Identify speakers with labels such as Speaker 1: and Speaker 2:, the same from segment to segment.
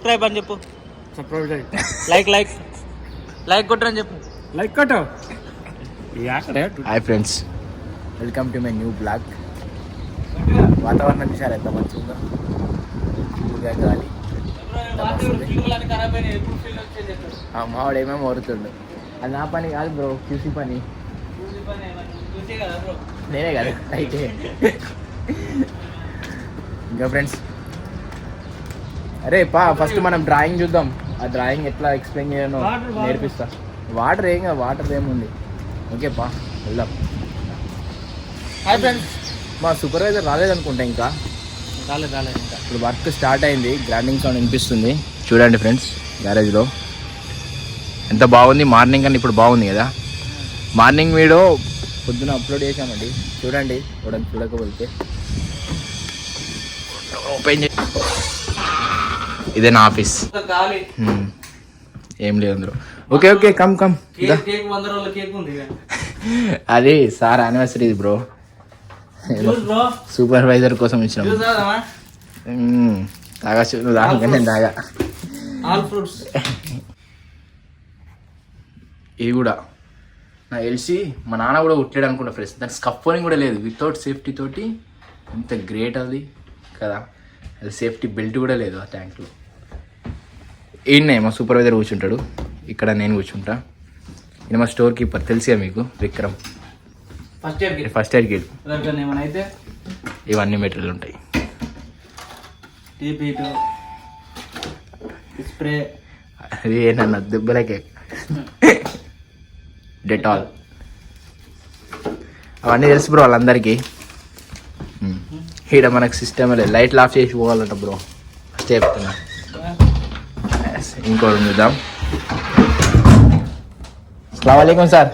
Speaker 1: Subscribe అని చెప్పు.
Speaker 2: Subscribe చేయి.
Speaker 1: లైక్ కొట్టరని చెప్పు.
Speaker 2: లైక్ కొట్టు.
Speaker 3: Hi friends, welcome to my new blog. వాతావరణం చూసారు ఎంత మంచిగా ఉందో, కూల్గా గాలి. మావాడు ఏమేమి ఓరుతుండు. అది నా పని కాదు బ్రో, క్యూసీ పని. నేనే కదా అయితే. ఇంకా ఫ్రెండ్స్, అరే ఫస్ట్ మనం డ్రాయింగ్ చూద్దాం. ఆ డ్రాయింగ్ ఎట్లా ఎక్స్ప్లెయిన్ చేయను నేర్పిస్తా. వాటర్ ఏం కదా, వాటర్ ఏముంది. ఓకే వెళ్దాం. హాయ్ ఫ్రెండ్స్, మా సూపర్వైజర్ రాలేదనుకుంటా. ఇంకా
Speaker 1: రాలేదు
Speaker 3: ఇప్పుడు వర్క్ స్టార్ట్ అయింది. గ్రైండింగ్ సౌండ్ వినిపిస్తుంది. చూడండి ఫ్రెండ్స్, గ్యారేజ్లో ఎంత బాగుంది. మార్నింగ్ కన్నా ఇప్పుడు బాగుంది కదా. మార్నింగ్ వీడియో పొద్దున అప్లోడ్ చేసామండి, చూడండి. చూడకపోతే ఓపెన్ చే. ఇదే నా ఆఫీస్. ఏం లేదు అందరూ. ఓకే కమ్ అది సార్ యానివర్సరీ బ్రో. సూపర్వైజర్ కోసం ఇచ్చినాం. తాగచ్చు, నువ్వు తాగా, నేను తాగా. ఇది కూడా నాకు తెలిసి మా నాన్న కూడా కుట్టాడు అనుకుంటా ఫ్రెండ్స్. దానికి స్కఫోనింగ్ కూడా లేదు, వితౌట్ సేఫ్టీ తోటి. ఎంత గ్రేట్ అది కదా. అది సేఫ్టీ బెల్ట్ కూడా లేదు ఆ ట్యాంక్లో. ఈయనే మా సూపర్వైజర్ కూర్చుంటాడు, ఇక్కడ నేను కూర్చుంటా. ఈయన మా స్టోర్ కీపర్, తెలుసుగా మీకు, విక్రమ్. First aid kit.
Speaker 1: ఏమైనా
Speaker 3: ఇవన్నీ మెటీరియల్ ఉంటాయి.
Speaker 1: స్ప్రే,
Speaker 3: అది ఏంటన్న దెబ్బలకే. డెటాల్, అవన్నీ తెలుసు బ్రో వాళ్ళందరికీ. ఇక్కడ మనకు సిస్టమ్ లేదు, లైట్లు ఆఫ్ చేసి పోవాలంట బ్రో. ఫస్ట్ చెప్తున్నా. ఇంకోటి చూద్దాం. अस्सलाम वालेकुम सर.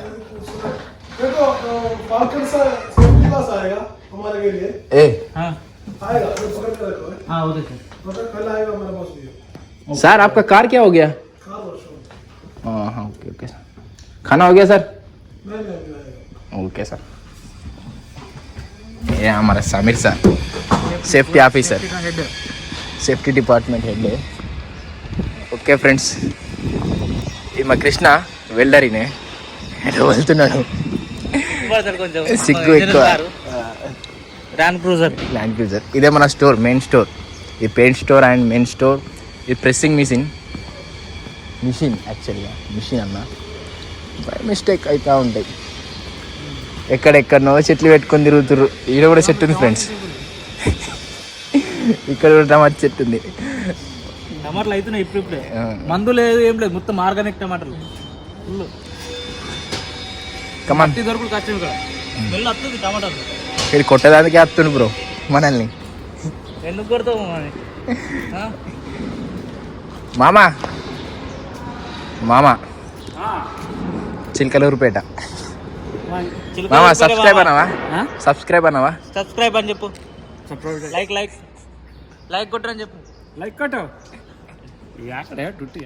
Speaker 3: सर आपका कार क्या हो गया? हाँ ओके सर. खाना हो गया सर? Okay sir. ये हमारा Sameer sir, safety officer, safety department head है. ఓకే ఫ్రెండ్స్, ఈ మా కృష్ణ వెల్డరీనే వెళ్తున్నాడు. సిగ్గు ఎక్కువ.
Speaker 1: Land cruiser.
Speaker 3: ఇదే మన స్టోర్, మెయిన్ స్టోర్. ఈ paint store and main store. ఇది ప్రెస్సింగ్ మిషన్ యాక్చువల్గా మిషన్ అన్న. బై మిస్టేక్ అవుతూ ఉంటాయి. ఎక్కడెక్కడనో చెట్లు పెట్టుకొని తిరుగుతుర్రు. ఈడ కూడా చెట్టు ఉంది ఫ్రెండ్స్, ఇక్కడ కూడా టమాటా చెట్టు ఉంది.
Speaker 1: టమాటాలు అవుతున్నాయి ఇప్పుడే. మందు లేదు, ఏం లేదు, మొత్తం ఆర్గానిక్ టమాటాలు. దొరుకుడు కష్టం ఇక్కడ. వెళ్ళి వస్తుంది టమాటాలు.
Speaker 3: ఇది కొట్టడానికి వస్తుండు బ్రో మనల్ని.
Speaker 1: ఎందుకు కొడతావు
Speaker 3: మామా చిలకలూరుపేట. మామా సబ్స్క్రైబ్ అన్నావా?
Speaker 1: సబ్స్క్రైబ్ అని చెప్పు. లైక్ కొట్టరని చెప్పు.
Speaker 2: లైక్ కొట్టు.